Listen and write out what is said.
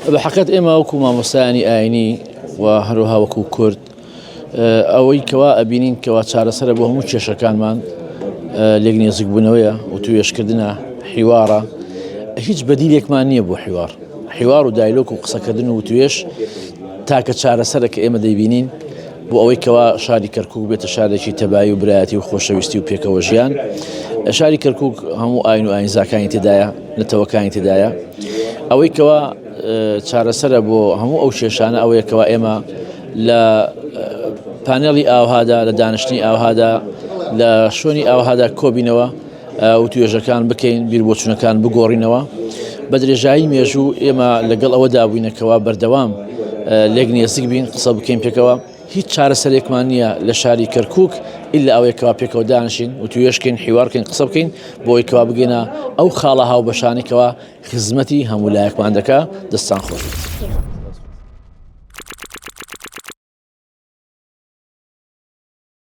بحقيقة إما وكو ما مساني آيني وهروها وكو كرد ئەوەی کەوا ئەبینین کەوا چارەسەرە بۆ هەموو کێشەکانمان لێک نێزیک بوونەوەیە و توێژکردنە حیوارە هیچ بەدیلێکمان نییە بۆ حیوار و دایلۆک و قسەکردن و توێش تاکە چارەسەرە کە ئێمە دەیبینین بۆ ئەوەی کەوا شاری کەرکووک بێتە شارێکی تەبایی و برایەتی و خۆشەویستی و پێکەوە ژیان. شاری کەرکووک هەموو ئاین و ئاینزاکانی تێدایە، نەتەوەکانی تێدایە. ئەوەی کەوا چارەسەرە بۆ هەموو ئەو کێشانە ئەوەیە کەوا ئێمە لە پانێڵی ئاوهادا، لە دانیشتنی ئاوهادا، لە شوێنی ئاوهادا کۆبینەوە و توێژەکان بکەین، بیربۆچوونەکان بگۆڕینەوە. بە درێژایی مێژوو ئێمە لەگەڵ ئەوەدا بووینەکەوە بەردەوام لێک نێزیک بین، قسە بکەین پێکەوە. هیچ چارەسەرێکمان نییە لە شاری کەرکووک ئیلا ئەوەیەکەوە پێکەوە دانیشین و توێژکەین، حیوارکەین، قسە بکەین بۆ ئەوەیەکەوە بگەینە ئەو خاڵە هاوبەشانێکەوە خزمەتی هەموو لایەکمان دەکا. دەستان خۆش.